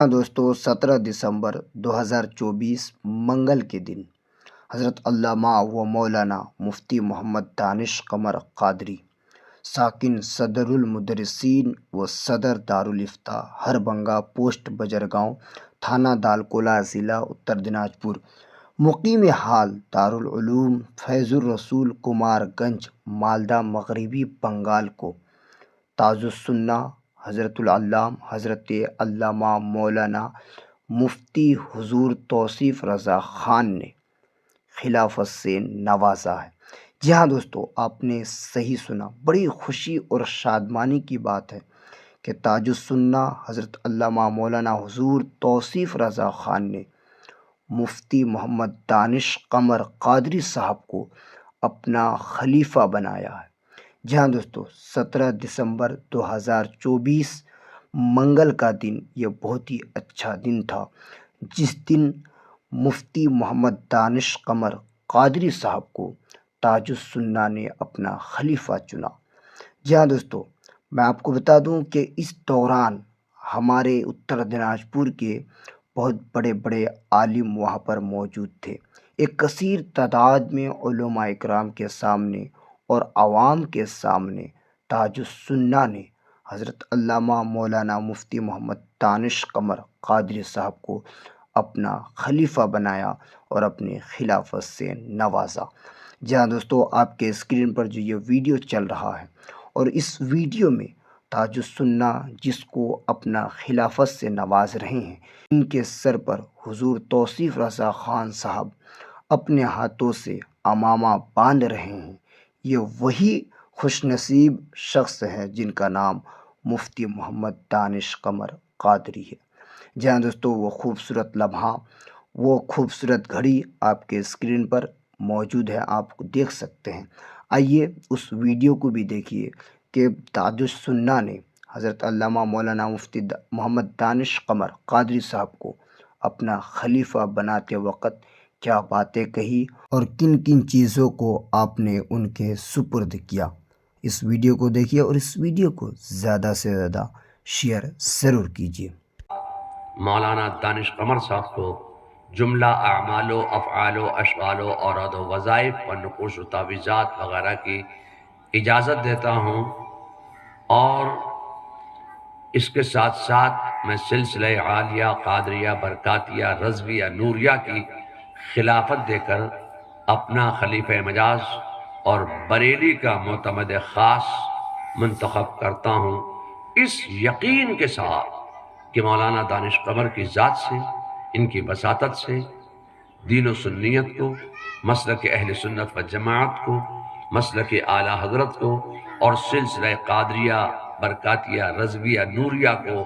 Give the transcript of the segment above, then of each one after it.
ہاں دوستو، 17 دسمبر 2024 منگل کے دن حضرت علامہ و مولانا مفتی محمد دانش قمر قادری ساکن صدر المدرسین و صدر دارالافتاء ہربنگا پوسٹ بجرگاؤں تھانہ دالکولہ ضلع اتر دناجپور مقیم حال دارالعلوم فیض الرسول کمار گنج مالدہ مغربی بنگال کو تاج السنہ حضرت العلام حضرت علامہ مولانا مفتی حضور توصیف رضا خان نے خلافت سے نوازا ہے۔ جی ہاں دوستو، آپ نے صحیح سنا، بڑی خوشی اور شادمانی کی بات ہے کہ تاج السنہ حضرت علامہ مولانا حضور توصیف رضا خان نے مفتی محمد دانش قمر قادری صاحب کو اپنا خلیفہ بنایا ہے۔ جی ہاں دوستو، 17 دسمبر 2024 منگل کا دن یہ بہت ہی اچھا دن تھا، جس دن مفتی محمد دانش قمر قادری صاحب کو تاج السنہ نے اپنا خلیفہ چنا۔ جی ہاں دوستو، میں آپ کو بتا دوں کہ اس دوران ہمارے اتر دناجپور کے بہت بڑے بڑے عالم وہاں پر موجود تھے۔ ایک کثیر تعداد میں علماء اکرام کے سامنے اور عوام کے سامنے تاج السنہ نے حضرت علامہ مولانا مفتی محمد دانش قمر قادری صاحب کو اپنا خلیفہ بنایا اور اپنے خلافت سے نوازا۔ جی ہاں دوستو، آپ کے اسکرین پر جو یہ ویڈیو چل رہا ہے، اور اس ویڈیو میں تاج السنہ جس کو اپنا خلافت سے نواز رہے ہیں، ان کے سر پر حضور توصیف رضا خان صاحب اپنے ہاتھوں سے عمامہ باندھ رہے ہیں۔ یہ وہی خوش نصیب شخص ہیں جن کا نام مفتی محمد دانش قمر قادری ہے۔ جی ہاں دوستو، وہ خوبصورت لمحہ، وہ خوبصورت گھڑی آپ کے اسکرین پر موجود ہے، آپ کو دیکھ سکتے ہیں۔ آئیے اس ویڈیو کو بھی دیکھیے کہ تاج السنہ نے حضرت علامہ مولانا مفتی محمد دانش قمر قادری صاحب کو اپنا خلیفہ بناتے وقت کیا باتیں کہی اور کن کن چیزوں کو آپ نے ان کے سپرد کیا۔ اس ویڈیو کو دیکھیے اور اس ویڈیو کو زیادہ سے زیادہ شیئر ضرور کیجیے۔ مولانا دانش قمر صاحب کو جملہ اعمال و افعال و اشغال و اوراد و وظائف و نقوش و تعویذات وغیرہ کی اجازت دیتا ہوں، اور اس کے ساتھ ساتھ میں سلسلہ عالیہ قادریہ برکاتیہ رضویہ نوریہ کی خلافت دے کر اپنا خلیفہ مجاز اور بریلی کا معتمد خاص منتخب کرتا ہوں، اس یقین کے ساتھ کہ مولانا دانش قمر کی ذات سے، ان کی بساطت سے دین و سنیت کو، مسلک اہل سنت و جماعت کو، مسلک اعلیٰ حضرت کو اور سلسلہ قادریہ برکاتیہ رضویہ نوریہ کو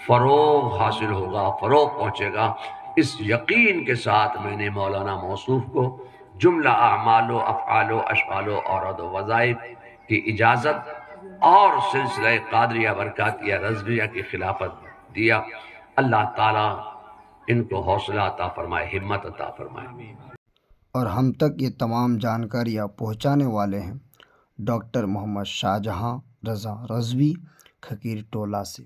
فروغ حاصل ہوگا، فروغ پہنچے گا۔ اس یقین کے ساتھ میں نے مولانا موصوف کو جملہ اعمال و افعال و اشغال و اوراد و وظائف کی اجازت اور سلسلہ قادریہ برکاتیہ رضویہ کی خلافت دیا۔ اللہ تعالیٰ ان کو حوصلہ عطا فرمائے، ہمت عطا فرمائے۔ اور ہم تک یہ تمام جانکاریاں پہنچانے والے ہیں ڈاکٹر محمد شاہجہاں رضا رضوی کھکیر ٹولہ سے۔